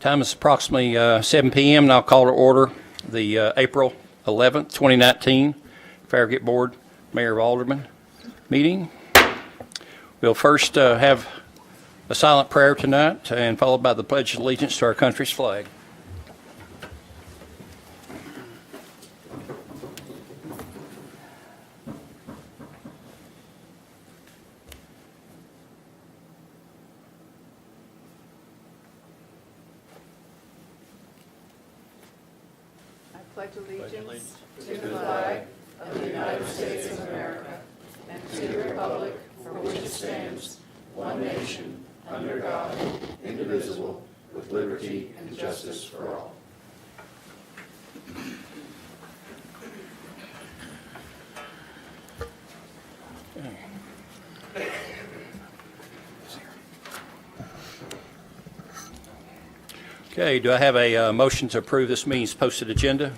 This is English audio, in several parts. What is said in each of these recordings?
Time is approximately 7 p.m. and I'll call to order the April 11th, 2019 Farragut Board Mayor of Alderman meeting. We'll first have a silent prayer tonight and followed by the Pledge of Allegiance to our country's flag. Pledge allegiance to the flag of the United States of America and to the republic for which it stands, one nation, under God, indivisible, with liberty and justice for all. Okay, do I have a motion to approve this meeting's posted agenda?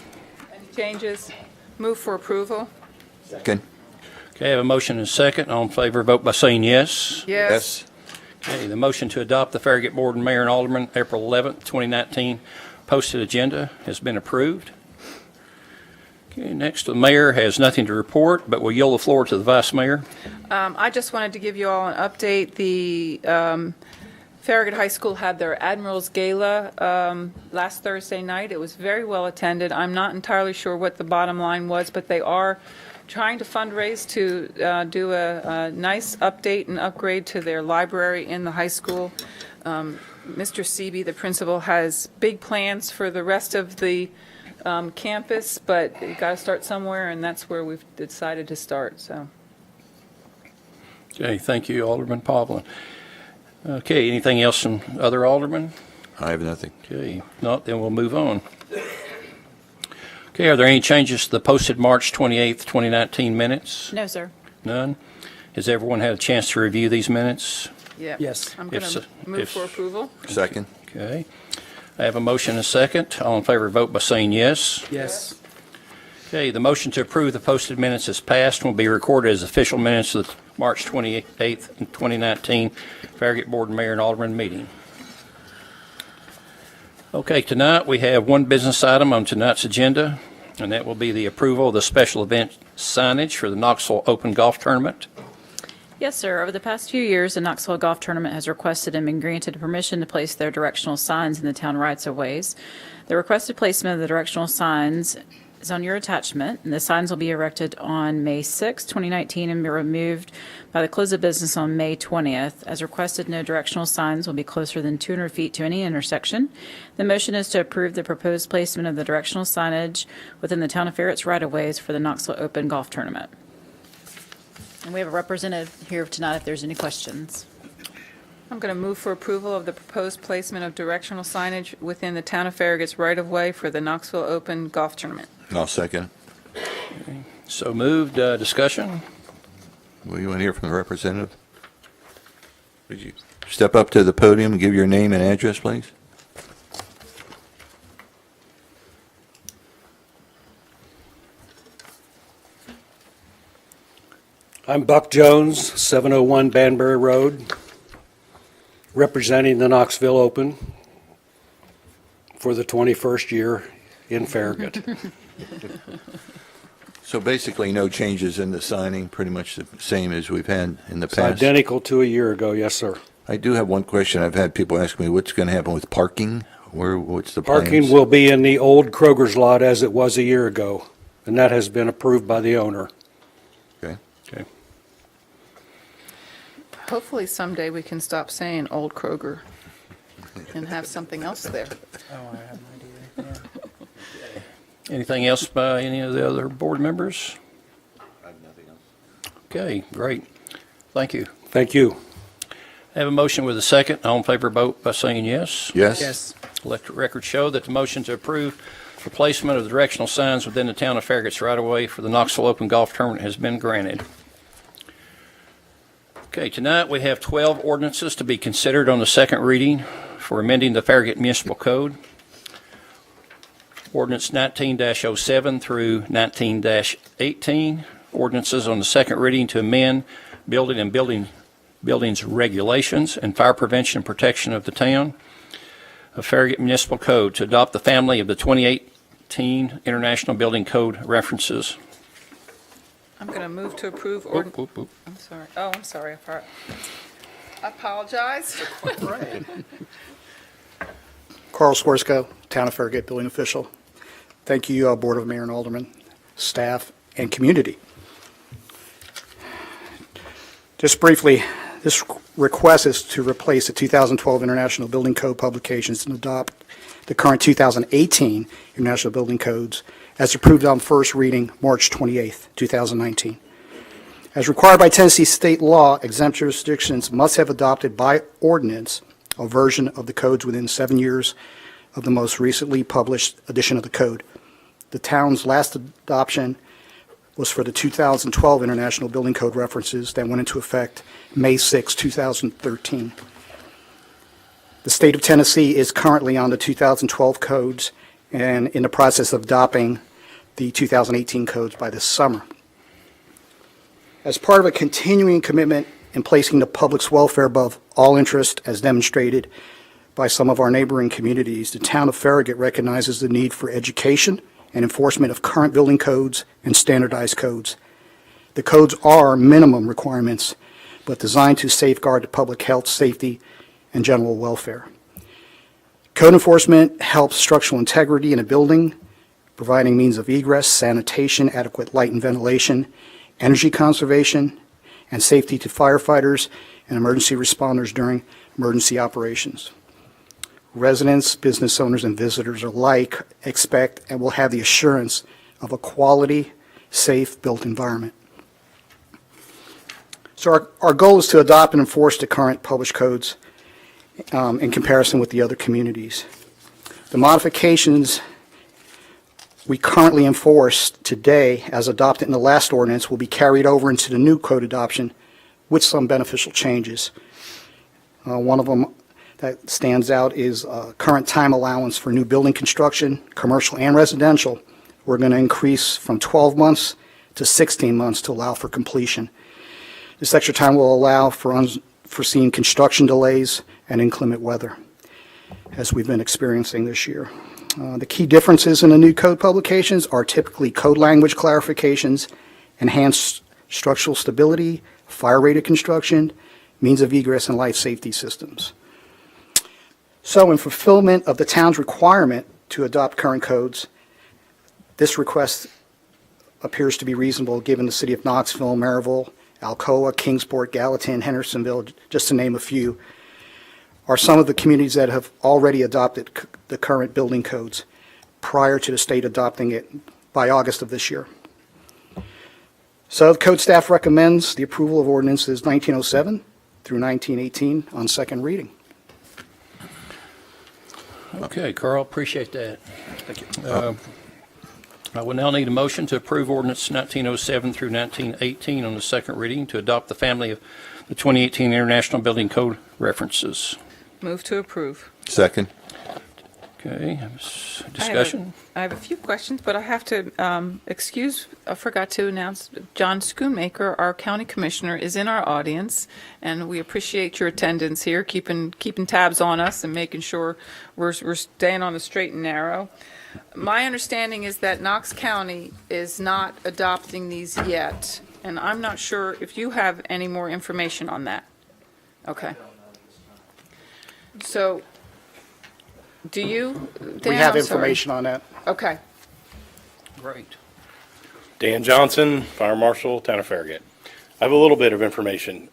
Any changes? Move for approval. Second. Okay, I have a motion and a second. All in favor, vote by saying yes. Yes. Okay, the motion to adopt the Farragut Board and Mayor and Alderman April 11th, 2019 posted agenda has been approved. Okay, next, the mayor has nothing to report, but will yield the floor to the vice mayor. I just wanted to give you all an update. The Farragut High School had their Admirals Gala last Thursday night. It was very well attended. I'm not entirely sure what the bottom line was, but they are trying to fundraise to do a nice update and upgrade to their library in the high school. Mr. Seeby, the principal, has big plans for the rest of the campus, but you've got to start somewhere, and that's where we've decided to start. So, Okay, thank you, Alderman Pavlin. Okay, anything else from other aldermen? I have nothing. Okay, if not, then we'll move on. Okay, are there any changes to the posted March 28th, 2019 minutes? No, sir. None? Has everyone had a chance to review these minutes? yeah. Yes. I'm going If to so- move if- for approval. Second. Okay. I have a motion and a second. All in favor, vote by saying yes. Yes. Okay, the motion to approve the posted minutes is passed and will be recorded as official minutes of the March 28th, 2019 Farragut Board and Mayor and Alderman meeting. Okay, tonight we have one business item on tonight's agenda, and that will be the approval of the special event signage for the Knoxville Open Golf Tournament. Yes, sir. Over the past few years, the Knoxville Golf Tournament has requested and been granted permission to place their directional signs in the town rights-of-ways. The requested placement of the directional signs is on your attachment, and the signs will be erected on May 6, 2019, and be removed by the close of business on May 20th. As requested, no directional signs will be closer than 200 feet to any intersection. The motion is to approve the proposed placement of the directional signage within the town of Farragut's right-of-ways for the Knoxville Open Golf Tournament. And we have a representative here tonight if there's any questions. I'm going to move for approval of the proposed placement of directional signage within the town of Farragut's right-of-way for the Knoxville Open Golf Tournament. I'll second. So moved. Discussion? Well, you want to hear from the representative? Would you step up to the podium and give your name and address, please? I'm Buck Jones, 701 Banbury Road, representing the Knoxville Open for the 21st year in Farragut. So basically, no changes in the signing, pretty much the same as we've had in the It's past. identical to a year ago, yes, sir. I do have one question. I've had people ask me, what's going to happen with parking? What's the Parking plans? will be in the old Kroger's lot as it was a year ago, and that has been approved by the owner. Okay. Okay. Hopefully someday we can stop saying Old Kroger and have something else there. Oh, I have an idea, Anything else by any of the other board members? I have nothing else. Okay, great. Thank you. Thank you. I have a motion with a second. All in favor, vote by saying yes. Yes? Let the record show that the motion to approve the placement of the directional signs within the town of Farragut's right-of-way for the Knoxville Open Golf Tournament has been granted. Okay, tonight we have 12 ordinances to be considered on the second reading for amending the Farragut Municipal Code. Ordinance 19-07 through 19-18. Ordinances on the second reading to amend building and buildings regulations and fire prevention and protection of the town. of Farragut Municipal Code to adopt the family of the 2018 International Building Code references. I'm going to move to approve Oop, oop, oop. I'm sorry. Oh, I'm sorry. I apologize. Carl Swersko, Town of Farragut Building Official. Thank you, Board of Mayor and Aldermen, staff, and community. Just briefly, this request is to replace the 2012 International Building Code publications and adopt the current 2018 International Building Codes as approved on first reading March 28, 2019. As required by Tennessee state law, exempt jurisdictions must have adopted by ordinance a version of the codes within 7 years of the most recently published edition of the code. The town's last adoption was for the 2012 International Building Code references that went into effect May 6, 2013. The state of Tennessee is currently on the 2012 codes and in the process of adopting the 2018 codes by this summer. As part of a continuing commitment in placing the public's welfare above all interest, as demonstrated by some of our neighboring communities, the town of Farragut recognizes the need for education and enforcement of current building codes and standardized codes. The codes are minimum requirements, but designed to safeguard the public health, safety, and general welfare. Code enforcement helps structural integrity in a building, providing means of egress, sanitation, adequate light and ventilation, energy conservation, and safety to firefighters and emergency responders during emergency operations. Residents, business owners, and visitors alike expect and will have the assurance of a quality, safe built environment. So our goal is to adopt and enforce the current published codes in comparison with the other communities. The modifications we currently enforce today, as adopted in the last ordinance, will be carried over into the new code adoption with some beneficial changes. One of them that stands out is current time allowance for new building construction, commercial and residential. We're going to increase from 12 months to 16 months to allow for completion. This extra time will allow for unforeseen construction delays and inclement weather, as we've been experiencing this year. The key differences in the new code publications are typically code language clarifications, enhanced structural stability, fire-rated construction, means of egress, and life safety systems. So in fulfillment of the town's requirement to adopt current codes, this request appears to be reasonable given the city of Knoxville, Maryville, Alcoa, Kingsport, Gallatin, Hendersonville, just to name a few, are some of the communities that have already adopted the current building codes prior to the state adopting it by August of this year. So the code staff recommends the approval of ordinances 1907 through 1918 on second reading. Okay, Carl, appreciate that. Thank you. I will now need a motion to approve ordinance 1907 through 1918 on the second reading to adopt the family of the 2018 International Building Code references. Move to approve. Second. Okay, discussion? I have a few questions, but I have to I forgot to announce John Schoonmaker, our county commissioner, is in our audience, and we appreciate your attendance here, keeping tabs on us and making sure we're staying on the straight and narrow. My understanding is that Knox County is not adopting these yet, and I'm not sure if you have any more information on that. Okay. So, do you? Dan, We have I'm sorry. information on that. Okay. Great. Dan Johnson, Fire Marshal, Town of Farragut. I have a little bit of information.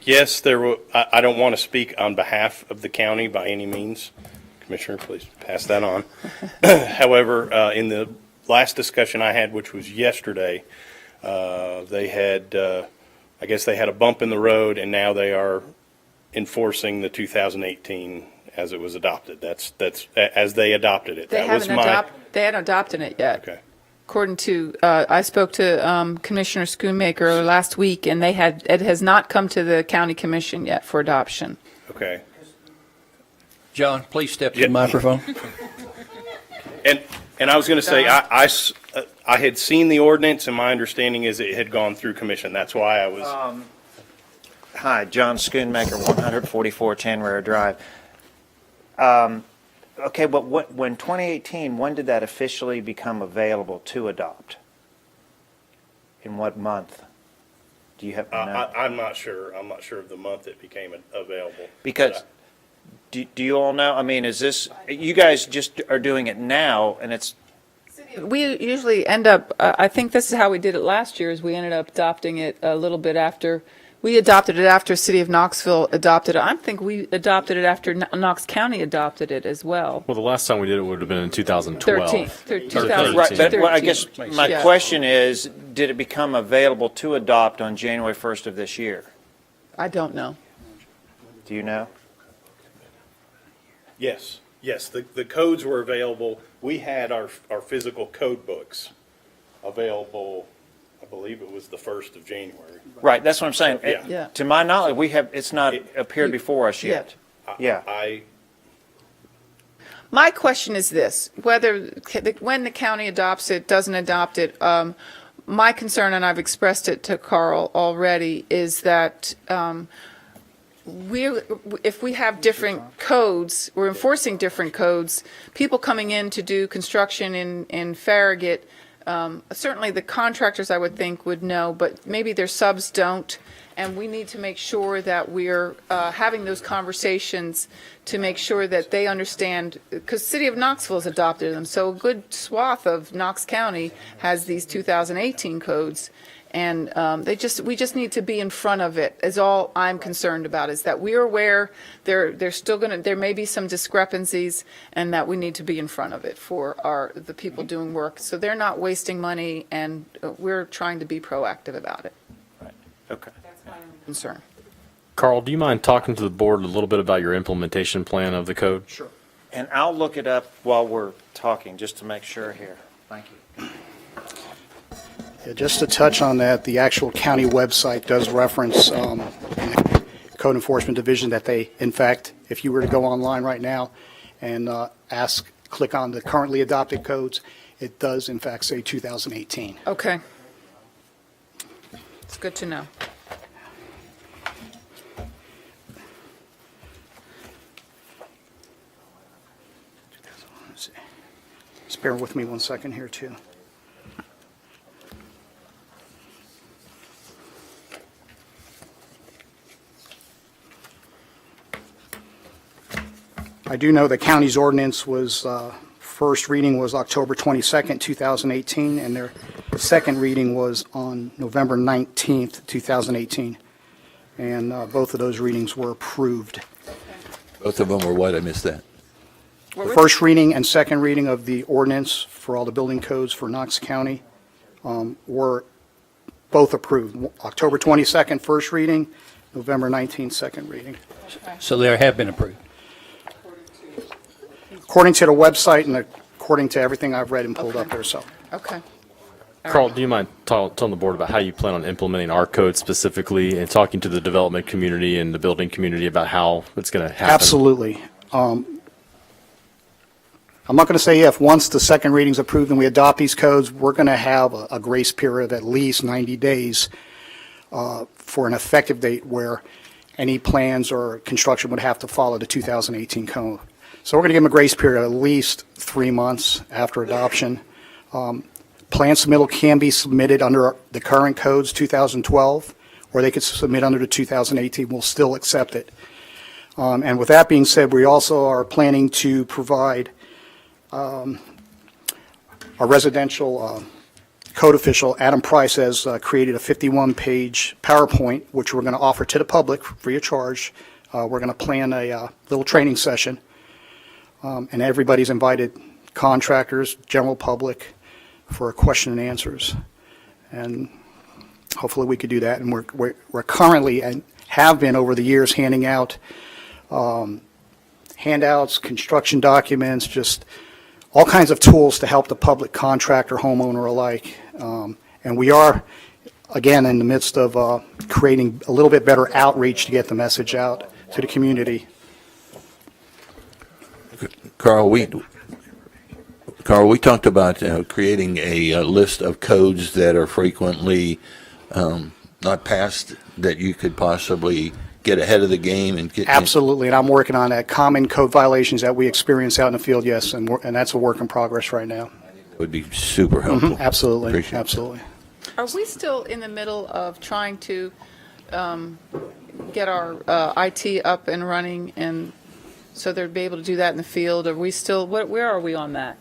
Yes, I don't want to speak on behalf of the county by any means. Commissioner, please pass that on. However, in the last discussion I had, which was yesterday, they had, I guess they had a bump in the road, and now they are enforcing the 2018 as it was adopted. That's as they adopted it. They haven't adopted it yet. Okay. According to, I spoke to Commissioner Schoonmaker last week, and it has not come to the county commission yet for adoption. Okay. John, please step to Yeah. the microphone. And I was going to say, I had seen the ordinance, and my understanding is it had gone through commission. That's why I was. Hi, John Schoonmaker, 144 Tanwear Drive. Okay, but when 2018, when did that officially become available to adopt? In what month? Do you have to know? I'm not sure. I'm not sure of the month it became available. Because, do you all know? I mean, is this, you guys just are doing it now, and it's, We usually end up, I think this is how we did it last year, is we ended up adopting it a little bit after, we adopted it after City of Knoxville adopted it. I think we adopted it after Knox County adopted it as well. Well, the last time we did it would have been in 2012. 2013. right, but well, I guess my Yeah. question is, did it become available to adopt on January 1st of this year? I don't know. Do you know? Yes, the codes were available. We had our physical code books available, I believe it was the 1st of January. Right, that's what I'm saying. Yeah. Yeah. To my knowledge, it's not appeared before us yet. Yeah. My question is this, when the county adopts it, doesn't adopt it, my concern, and I've expressed it to Carl already, is that if we have different codes, we're enforcing different codes, people coming in to do construction in Farragut, certainly the contractors, I would think, would know, but maybe their subs don't. And we need to make sure that we're having those conversations to make sure that they understand, because City of Knoxville has adopted them, so a good swath of Knox County has these 2018 codes. And we just need to be in front of it, is all I'm concerned about, is that we're aware there may be some discrepancies, and that we need to be in front of it for the people doing work, so they're not wasting money, and we're trying to be proactive about it. Right, okay. That's my concern. Carl, do you mind talking to the board a little bit about your implementation plan of the code? Sure. And I'll look it up while we're talking, just to make sure here. Thank you. Yeah, just to touch on that, the actual county website does reference in the Code Enforcement Division that they, in fact, if you were to go online right now and click on the currently adopted codes, it does in fact say 2018. Okay. It's good to know. Let's see. Just bear with me one second here, too. I do know the county's ordinance was, first reading was October 22nd, 2018, and their second reading was on November 19th, 2018. And both of those readings were approved. Both of them were what? I missed that. The first reading and second reading of the ordinance for all the building codes for Knox County were both approved. October 22nd, first reading, November 19th, second reading. So they have been approved. According to the website and according to everything I've read and pulled up there, so. Okay. Carl, do you mind telling the board about how you plan on implementing our code specifically and talking to the development community and the building community about how it's going to happen? Absolutely. I'm not going to say if. Once the second reading's approved and we adopt these codes, we're going to have a grace period of at least 90 days for an effective date where any plans or construction would have to follow the 2018 code. So we're going to give them a grace period of at least 3 months after adoption. Plan submittal can be submitted under the current codes, 2012, or they could submit under the 2018. We'll still accept it. And with that being said, we also are planning to provide our residential code official, Adam Price, has created a 51-page PowerPoint, which we're going to offer to the public free of charge. We're going to plan a little training session. And everybody's invited, contractors, general public, for question and answers. And hopefully we could do that. And we're currently, and have been over the years, handing out handouts, construction documents, just all kinds of tools to help the public, contractor, homeowner alike. And we are, again, in the midst of creating a little bit better outreach to get the message out to the community. Carl, we talked about creating a list of codes that are frequently not passed that you could possibly get ahead of the game and get. Absolutely, and I'm working on that. Common code violations that we experience out in the field, yes, and that's a work in progress right now. Would be super helpful. Absolutely, Appreciate that. absolutely. Are we still in the middle of trying to get our IT up and running, and so they'd be able to do that in the field? Are we still, where are we on that?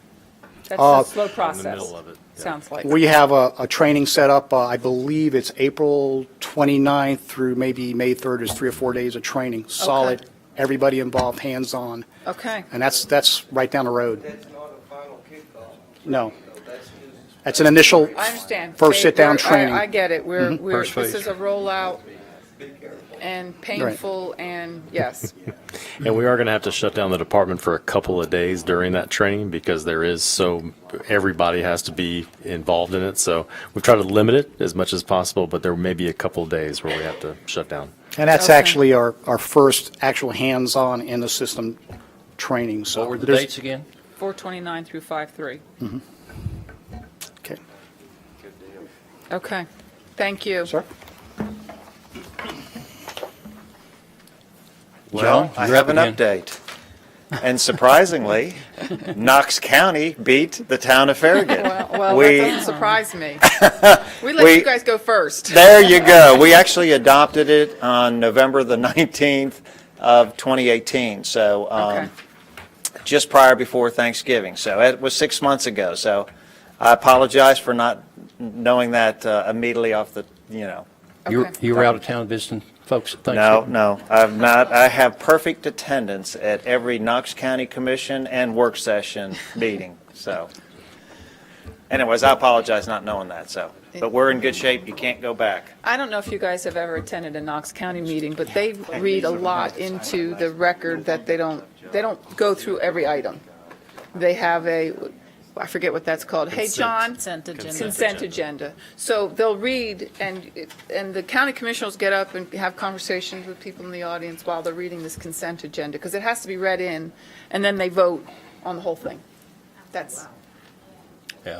That's a slow process. middle of it, yeah. Sounds like. We have a training set up, I believe it's April 29th through maybe May 3rd. There's 3 or 4 days of training, solid, everybody involved, hands-on, Okay. and that's right down the road. No. That's an initial I understand. first sit-down We're- training. I get it. First This phase. is a rollout and painful and, yes. And we are going to have to shut down the department for a couple of days during that training because everybody has to be involved in it. So we've tried to limit it as much as possible, but there may be a couple of days where we have to shut down. And that's Okay. actually our first actual hands-on in the system training, so. What were the there's- dates again? 4/29 through 5/3. Okay. Okay. Thank you. Sir? Well, I you're have up an again. update. And surprisingly, Knox County beat the town of Farragut. Well, We- that doesn't surprise me. We let We- you guys go first. There you go. We actually adopted it on November the 19th of 2018, so Okay. just prior before Thanksgiving. So it was 6 months ago. So I apologize for not knowing that immediately off the, Okay. You were out of town visiting folks at No, Thanksgiving? no, I've not. I have perfect attendance at every Knox County Commission and work session meeting, so. Anyways, I apologize not knowing that, so. But we're in good shape. You can't go back. I don't know if you guys have ever attended a Knox County meeting, but they read a lot into the record that they don't go through every item. They have I forget what that's called. Hey, John? Consent agenda. Consent agenda. So they'll read, and the county commissioners get up and have conversations with people in the audience while they're reading this consent agenda, because it has to be read in, and then they vote on the whole thing. Yeah.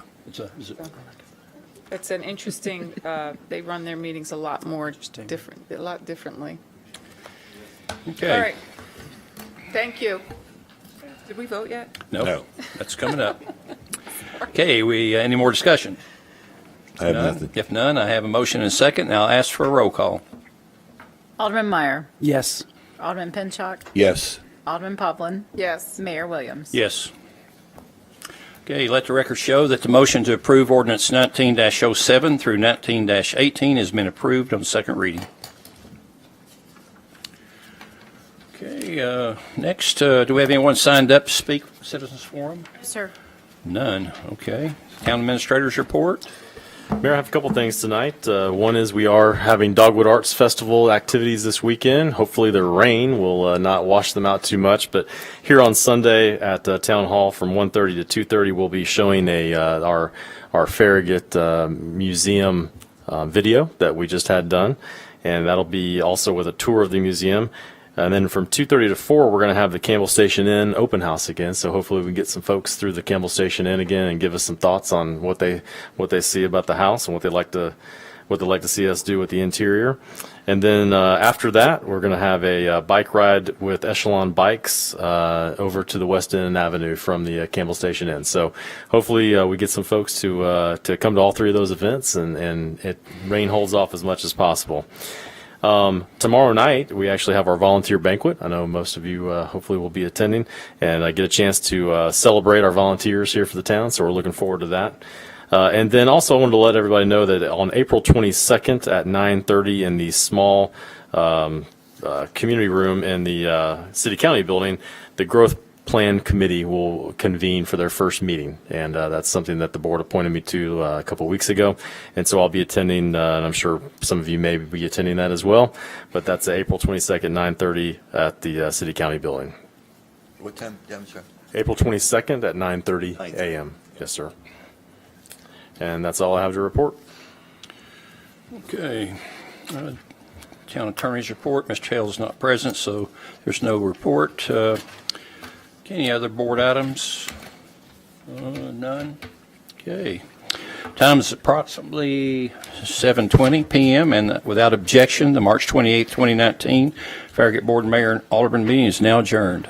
It's an interesting, they run their meetings a lot differently. Okay. All right. Thank you. Did we vote yet? No, that's coming up. Okay, any more discussion? I have None? nothing. If none, I have a motion and a second. Now I'll ask for a roll call. Alderman Meyer. Yes. Alderman Pinchuk. Yes. Alderman Poplin. Yes. Mayor Williams. Yes. Okay, let the record show that the motion to approve ordinance 19-07 through 19-18 has been approved on second reading. Okay, next, do we have anyone signed up to speak for Citizens Forum? Sir. None. Okay. Town Administrator's report. Mayor, I have a couple things tonight. One is we are having Dogwood Arts Festival activities this weekend. Hopefully the rain will not wash them out too much. But here on Sunday at Town Hall from 1:30 to 2:30, we'll be showing our Farragut museum video that we just had done. And that'll be also with a tour of the museum. And then from 2:30 to 4, we're going to have the Campbell Station Inn open house again. So hopefully we can get some folks through the Campbell Station Inn again and give us some thoughts on what they see about the house and what they'd like to see us do with the interior. And then after that, we're going to have a bike ride with Echelon Bikes over to the West End Avenue from the Campbell Station Inn. So hopefully we get some folks to come to all three of those events and rain holds off as much as possible. Tomorrow night, we actually have our volunteer banquet. I know most of you hopefully will be attending, and I get a chance to celebrate our volunteers here for the town, so we're looking forward to that. And then also I wanted to let everybody know that on April 22nd at 9:30 in the small community room in the City County building, the Growth Plan Committee will convene for their first meeting, and that's something that the board appointed me to a couple weeks ago, and so I'll be attending, and I'm sure some of you may be attending that as well, but that's April 22nd, 9:30 at the City County building. What time, I'm sorry? April 22nd at 9:30 a.m. Yes, sir. And that's all I have to report. Okay. Town Attorney's report. Mr. Hale is not present, so there's no report. Any other board items? None? Okay. Time is approximately 7:20 PM, and without objection, the March 28, 2019 Farragut Board Mayor and Alderman meeting is now adjourned.